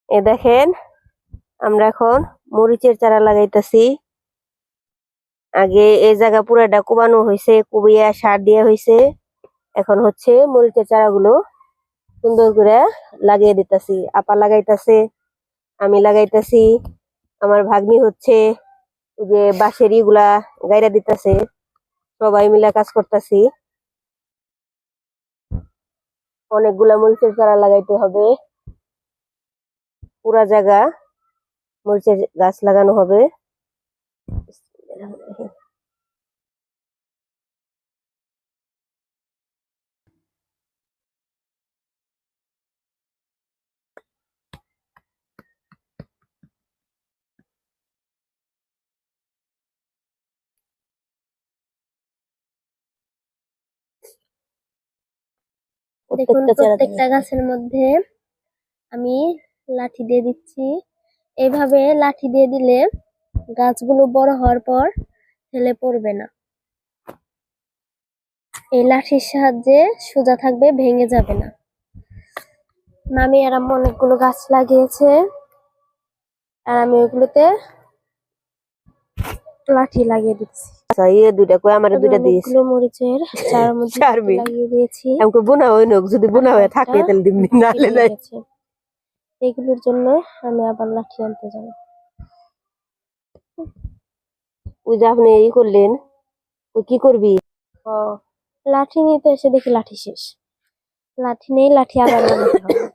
এ দেখেন আমরা এখন মরিচের চারা লাগাইতেছি। আগে এই জায়গা পুরাটা কোবানো হয়েছে, কুবিয়া সার দিয়ে হয়েছে। এখন হচ্ছে মরিচের চারাগুলো সুন্দর করে লাগিয়ে দিতেছি। আপা লাগাইতেছে, আমি লাগাইতেছি, আমার ভাগ্নি হচ্ছে যে বাঁশের ইগুলা গাইরা দিতেছে। সবাই মিলে কাজ করতেছি। অনেকগুলা মরিচের চারা লাগাইতে হবে, পুরা জায়গা মরিচের গাছ লাগানো হবে। দেখুন প্রত্যেকটা গাছের মধ্যে আমি লাঠি দিয়ে দিচ্ছি। এইভাবে লাঠি দিয়ে দিলে গাছগুলো বড় হওয়ার পর হেলে পড়বে না। এই লাঠির সাহায্যে সোজা থাকবে, ভেঙে যাবে না। মামি আর আম্মু অনেকগুলো গাছ লাগিয়েছে, আর আমি ওইগুলোতে লাঠি লাগিয়ে দিচ্ছি। দুইটা কই আমার দুইটা দিস অনেকগুলো মরিচের চারার মধ্যে লাঠি লাগিয়ে দিয়েছি। আমাকে বোনা হই নক, যদি বোনা হয়ে থাকে তাহলে দিবনি, নালে নাই। এগুলোর জন্য আমি আবার লাঠি আনতে যাব। ওই যে আপনি ই করলেন, তুই কি করবি? লাঠি নিতে এসে দেখি লাঠি শেষ। লাঠি নেই, লাঠি আবার বানাতে হবে।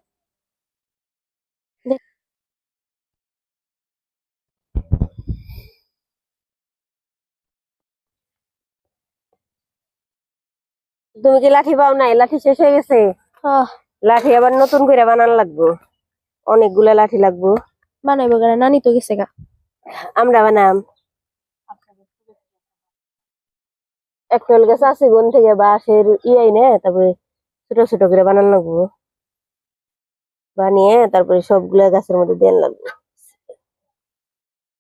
তুমি কি লাঠি পাও নাই? লাঠি শেষ হয়ে গেছে। লাঠি আবার নতুন করে বানান লাগবো, অনেকগুলা লাঠি লাগবো। বানাইবো গা, নানি তো গেছে গা। আমরা বানাম একটা গেছে আছে গন থেকে বাঁশের ইয়াই নে, তারপরে ছোট ছোট করে বানান লাগবো। বানিয়ে তারপরে সবগুলা গাছের মধ্যে দেন লাগবে।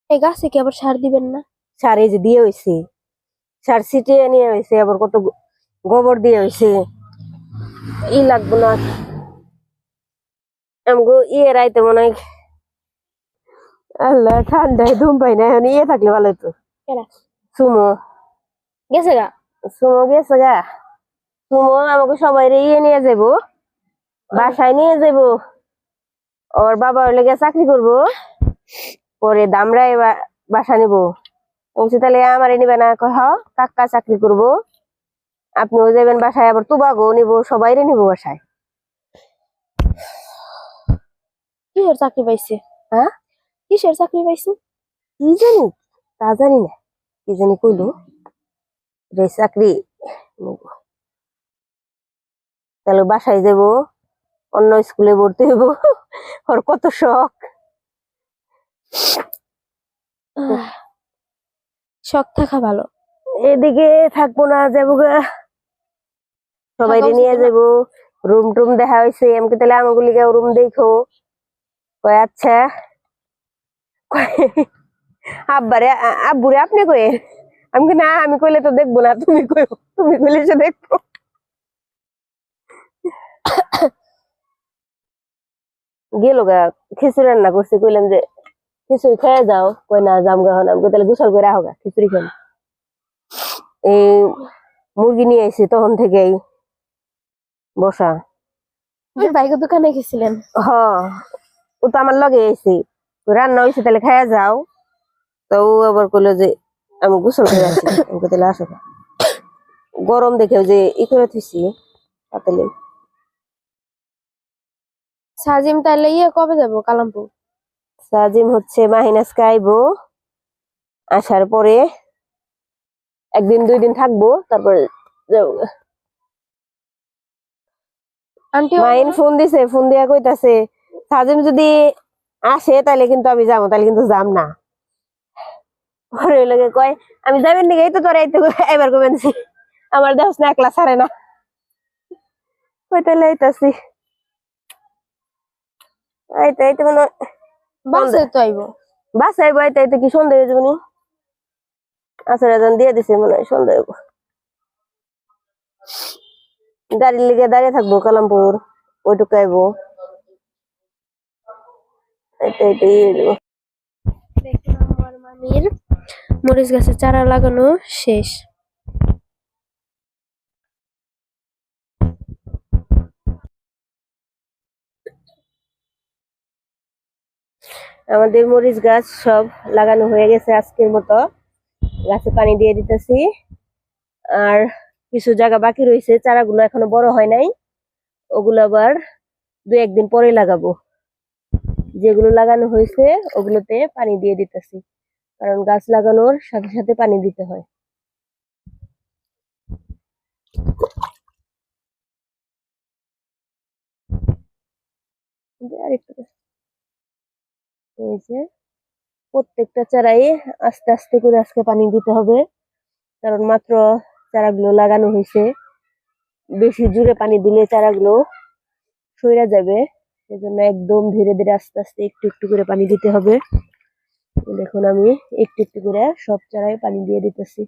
এই গাছে কি আবার সার দিবেন না? সার এই যে দিয়ে হয়েছে, সার ছিটিয়ে নিয়ে হয়েছে, আবার কত গোবর দিয়ে হয়েছে, ই লাগবো না। আমগো ইয়ে রাইতে মনে হয় আল্লাহ ঠান্ডায় ঘুম পাই না, এখন ইয়ে থাকলে ভালো হতো। সুমো গেছে গা, সুমো গেছে গা। সুমো আমাকে সবাই ইয়ে নিয়ে যাবো, বাসায় নিয়ে যাবো। ওর বাবা হইলে গিয়ে চাকরি করবো, পরে দামরা এবার বাসা নিবো। বলছি তাহলে আমার নিবে না? হ, কাকা চাকরি করবো, আপনিও যাবেন বাসায়, আবার তুবাগো নিবো, সবাই নিবো বাসায়। কিসের চাকরি পাইছে? হ্যাঁ, কিসের চাকরি পাইছে কি জানি, তা জানি না, কি জানি কইলো রে চাকরি নিবো। তাহলে বাসায় যাবো, অন্য স্কুলে ভর্তি হইব। ওর কত শখ। শখ থাকা ভালো। এদিকে থাকবো না, যাবো গা, সবাই নিয়ে যাবো। রুম টুম দেখা হয়েছে, আমাকে তাহলে আমাগুলি রুম দেখো। কয় আচ্ছা। আব্বারে আব্বুরে আপনি কয়ে, আমি না, আমি কইলে তো দেখবো না, তুমি কই, তুমি কইলে সে দেখবো। গেল গা, খিচুড়ি রান্না করছি, কইলাম যে খিচুড়ি খেয়ে যাও। কই না, যাম গা, আমাকে তাহলে গোসল করে আহো গা, খিচুড়ি খান। এই মুরগি নিয়ে আইছি তখন থেকেই বসা। ভাইগো দোকানে গেছিলেন? হ, ও তো আমার লগে আইছি, রান্না হয়েছে তাহলে খাইয়া যাও। তো ও আবার কইলো যে আমি গোসল করে আসি, আমাকে তাহলে আসো। গরম দেখেও যে ই করে থুইছি পাতলে। সাজিম তাহলে কবে যাবো কালামপুর? সাজিম হচ্ছে মাহিনাসকে আইবো, আসার পরে একদিন 2 দিন থাকবো, তারপর যাবো। মাহিন ফোন দিছে, ফোন দিয়া কইতাছে সাজিম যদি আসে তাহলে কিন্তু আমি যাবো, তাহলে কিন্তু যাম না। পরে লোকে কয় আমি যাবেন নাকি, এই তো তোর এইতো এবার কবেন আমার দেহ না একলা ছাড়ে না। কই তাহলে আইতাছি, এইতো এইতো মনে বাসে তো আইবো। বাস আইবো, এইতো এইতো কি সন্ধ্যা হয়ে যাবো নি? আসর আজান দিয়ে দিছে, মনে হয় সন্ধ্যা হইব। গাড়ির লিগে দাঁড়িয়ে থাকবো কালামপুর, ওইটুকু আইবো। এটা দিয়ে দেবো। দেখুন আমার মামির মরিচ গাছের চারা লাগানো শেষ। আমাদের মরিচ গাছ সব লাগানো হয়ে গেছে আজকের মতো। গাছে পানি দিয়ে দিতেছি। আর কিছু জায়গা বাকি রয়েছে, চারাগুলো এখনো বড় হয় নাই, ওগুলো আবার 2-1 দিন পরে লাগাবো। যেগুলো লাগানো হয়েছে ওগুলোতে পানি দিয়ে দিতেছি, কারণ গাছ লাগানোর সাথে সাথে পানি দিতে হয়। এই যে প্রত্যেকটা চারাই আস্তে আস্তে করে আজকে পানি দিতে হবে, কারণ মাত্র চারাগুলো লাগানো হয়েছে। বেশি জোরে পানি দিলে চারাগুলো সইরা যাবে, সেজন্য একদম ধীরে ধীরে আস্তে আস্তে একটু একটু করে পানি দিতে হবে। দেখুন আমি একটু একটু করে সব চারায় পানি দিয়ে দিতেছি।